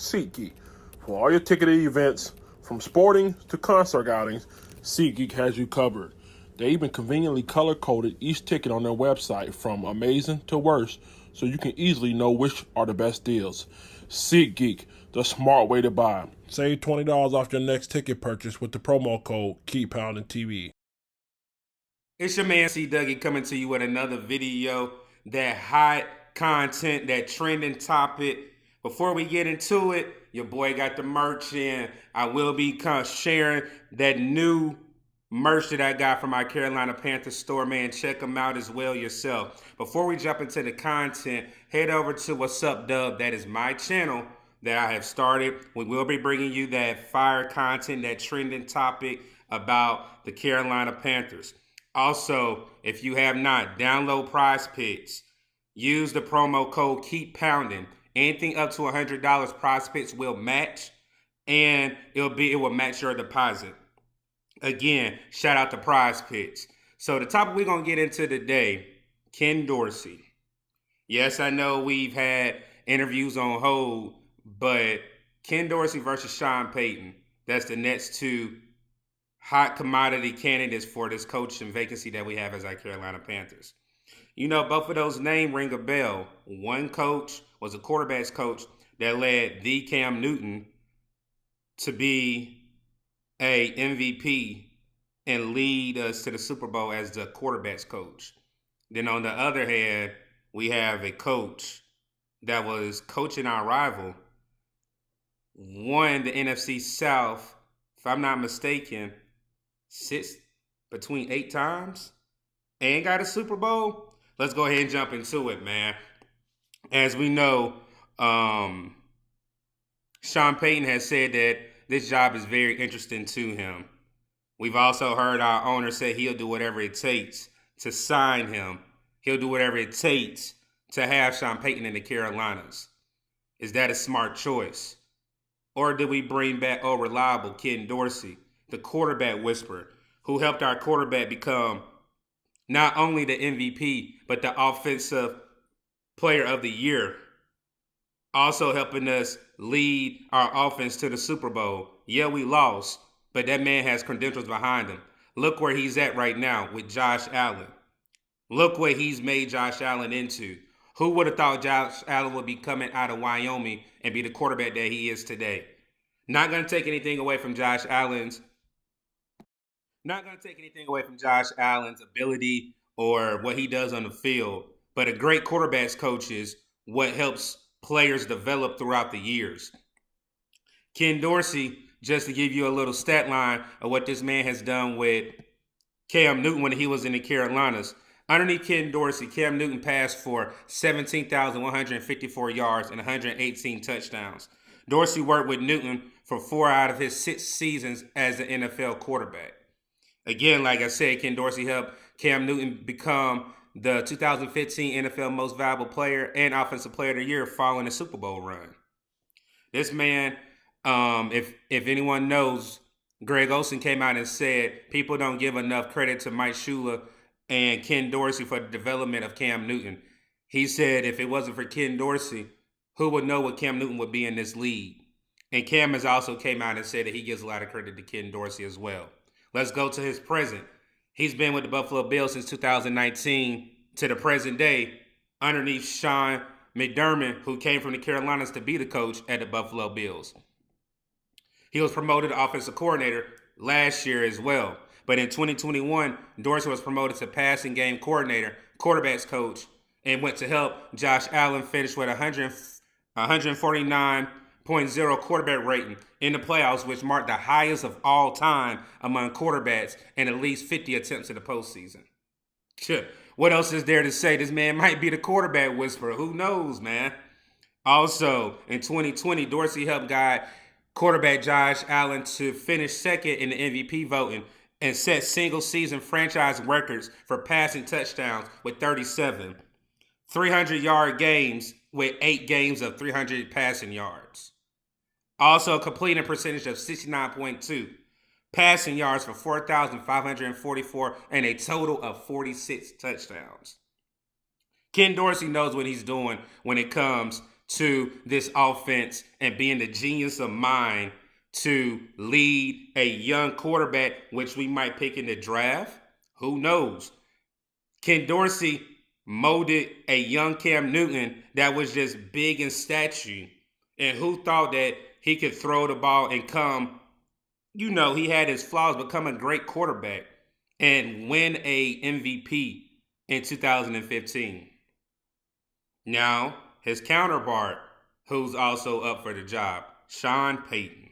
SeatGeek. For all your ticketed events, from sporting to concert outings, SeatGeek has you covered. They even conveniently color-coded each ticket on their website from amazing to worst, so you can easily know which are the best deals. SeatGeek, the smart way to buy. Save $20 off your next ticket purchase with the promo code KeepPoundingTV. It's your man C Dougie coming to you with another video. That hot content, that trending topic. Before we get into it, your boy got the merch in. I will be sharing that new merch that I got from my Carolina Panthers store, man. Check them out as well yourself. Before we jump into the content, head over to What's Up Dub. That is my channel that I have started. We will be bringing you that fire content, that trending topic about the Carolina Panthers. Also, if you have not, download Prize Picks. Use the promo code Keep Pounding. Anything up to $100, Prize Picks will match, and it will match your deposit. Again, shout out to Prize Picks. So the topic we're gonna get into today, Ken Dorsey. Yes, I know we've had interviews on hold, but Ken Dorsey versus Sean Payton. That's the next two hot commodity candidates for this coaching vacancy that we have as our Carolina Panthers. You know, both of those names ring a bell. One coach was a quarterbacks coach that led the Cam Newton to be a MVP and lead us to the Super Bowl as the quarterbacks coach. Then on the other hand, we have a coach that was coaching our rival, won the NFC South, if I'm not mistaken, sits between 8 times and got a Super Bowl. Let's go ahead and jump into it, man. As we know, Sean Payton has said that this job is very interesting to him. We've also heard our owner say he'll do whatever it takes to sign him. He'll do whatever it takes to have Sean Payton in the Carolinas. Is that a smart choice? Or do we bring back reliable Ken Dorsey, the quarterback whisperer, who helped our quarterback become not only the MVP, but the offensive player of the year, also helping us lead our offense to the Super Bowl. Yeah, we lost, but that man has credentials behind him. Look where he's at right now with Josh Allen. Look what he's made Josh Allen into. Who would have thought Josh Allen would be coming out of Wyoming and be the quarterback that he is today? Not going to take anything away from Josh Allen's ability or what he does on the field, but a great quarterback's coach is what helps players develop throughout the years. Ken Dorsey, just to give you a little stat line of what this man has done with Cam Newton when he was in the Carolinas. Underneath Ken Dorsey, Cam Newton passed for 17,154 yards and 118 touchdowns. Dorsey worked with Newton for 4 out of his 6 seasons as an NFL quarterback. Again, like I said, Ken Dorsey helped Cam Newton become the 2015 NFL Most Valuable Player and Offensive Player of the Year following the Super Bowl run. This man, if anyone knows, Greg Olsen came out and said people don't give enough credit to Mike Shula and Ken Dorsey for the development of Cam Newton. He said if it wasn't for Ken Dorsey, who would know what Cam Newton would be in this league? And Cam has also came out and said that he gives a lot of credit to Ken Dorsey as well. Let's go to his present. He's been with the Buffalo Bills since 2019 to the present day underneath Sean McDermott, who came from the Carolinas to be the coach at the Buffalo Bills. He was promoted to offensive coordinator last year as well. But in 2021, Dorsey was promoted to passing game coordinator, quarterbacks coach, and went to help Josh Allen finish with 149.0 quarterback rating in the playoffs, which marked the highest of all time among quarterbacks and at least 50 attempts in the postseason. What else is there to say? This man might be the quarterback whisperer. Who knows, man? Also, in 2020, Dorsey helped guide quarterback Josh Allen to finish second in the MVP voting and set single-season franchise records for passing touchdowns with 37, 300-yard games with 8 games of 300 passing yards. Also, a completing percentage of 69.2, passing yards for 4,544, and a total of 46 touchdowns. Ken Dorsey knows what he's doing when it comes to this offense and being the genius of mind to lead a young quarterback, which we might pick in the draft. Who knows? Ken Dorsey molded a young Cam Newton that was just big in stature. And who thought that he could throw the ball and come, he had his flaws, become a great quarterback and win a MVP in 2015. Now, his counterpart, who's also up for the job, Sean Payton.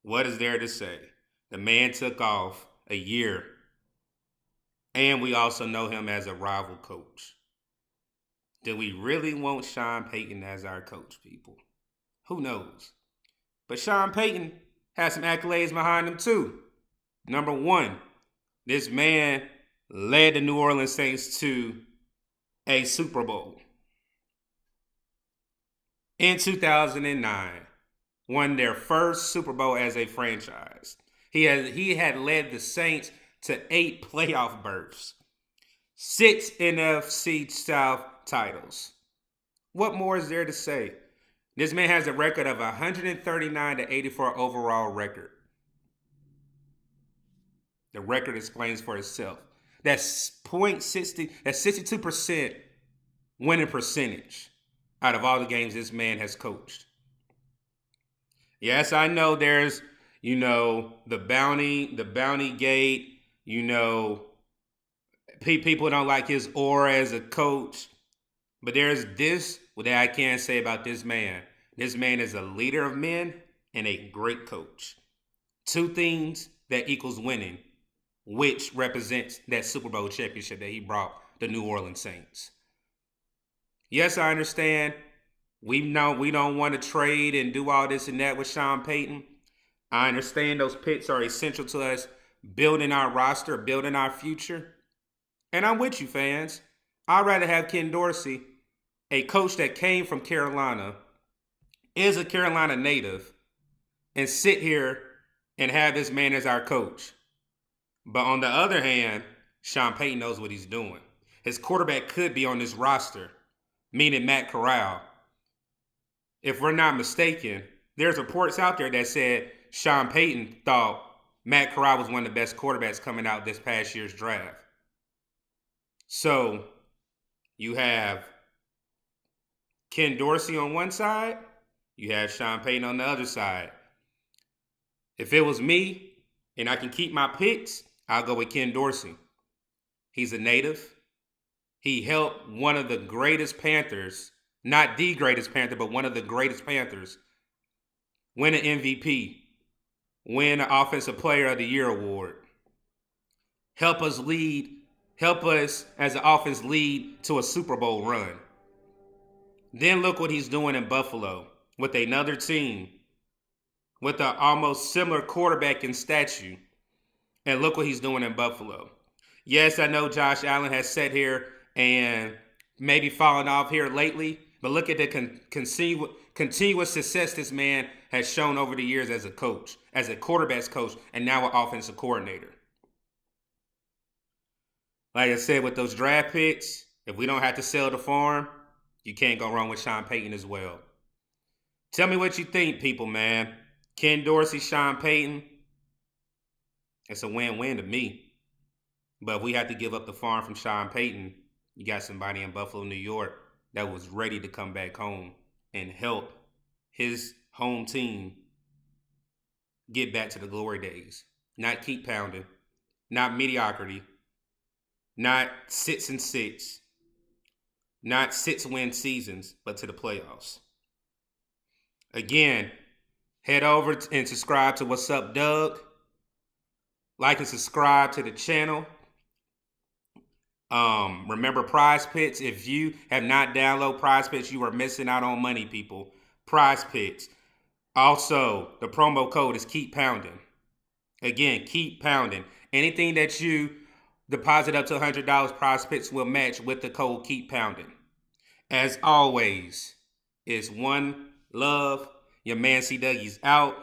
What is there to say? The man took off a year, and we also know him as a rival coach. Do we really want Sean Payton as our coach, people? Who knows? But Sean Payton has some accolades behind him too. Number one, this man led the New Orleans Saints to a Super Bowl. In 2009, won their first Super Bowl as a franchise. He had led the Saints to 8 playoff berths, 6 NFC South titles. What more is there to say? This man has a record of 139 to 84 overall record. The record explains for itself. That's .60. That's 62% winning percentage out of all the games this man has coached. Yes, I know there's, the bounty gate, people don't like his aura as a coach. But there's this that I can say about this man. This man is a leader of men and a great coach. 2 things that equals winning, which represents that Super Bowl championship that he brought the New Orleans Saints. Yes, I understand. We don't want to trade and do all this and that with Sean Payton. I understand those picks are essential to us building our roster, building our future. And I'm with you, fans. I'd rather have Ken Dorsey, a coach that came from Carolina, is a Carolina native, and sit here and have this man as our coach. But on the other hand, Sean Payton knows what he's doing. His quarterback could be on this roster, meaning Matt Corral. If we're not mistaken, there's reports out there that said Sean Payton thought Matt Corral was one of the best quarterbacks coming out this past year's draft. So you have Ken Dorsey on one side, you have Sean Payton on the other side. If it was me and I can keep my picks, I'll go with Ken Dorsey. He's a native. He helped one of the greatest Panthers, not the greatest Panther, but one of the greatest Panthers, win an MVP, win an Offensive Player of the Year award, help us as an offense lead to a Super Bowl run. Then look what he's doing in Buffalo with another team with an almost similar quarterback in stature. And look what he's doing in Buffalo. Yes, I know Josh Allen has sat here and maybe fallen off here lately, but look at the continuous success this man has shown over the years as a coach, as a quarterback's coach, and now an offensive coordinator. Like I said, with those draft picks, if we don't have to sell the farm, you can't go wrong with Sean Payton as well. Tell me what you think, people, man. Ken Dorsey, Sean Payton, it's a win-win to me. But if we have to give up the farm from Sean Payton, you got somebody in Buffalo, New York that was ready to come back home and help his home team get back to the glory days. Not keep pounding, not mediocrity, not 6-6, not 6-win seasons, but to the playoffs. Again, head over and subscribe to What's Up, Doug. Like and subscribe to the channel. Remember Prize Picks. If you have not downloaded Prize Picks, you are missing out on money, people. Prize Picks. Also, the promo code is Keep Pounding. Again, Keep Pounding. Anything that you deposit up to $100, Prize Picks will match with the code Keep Pounding. As always, it's one love. Your man C. Dougie's out.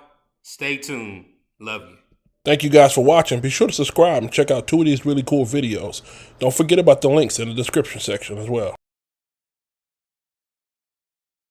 Stay tuned. Love you. Thank you guys for watching. Be sure to subscribe and check out 2 of these really cool videos. Don't forget about the links in the description section as well.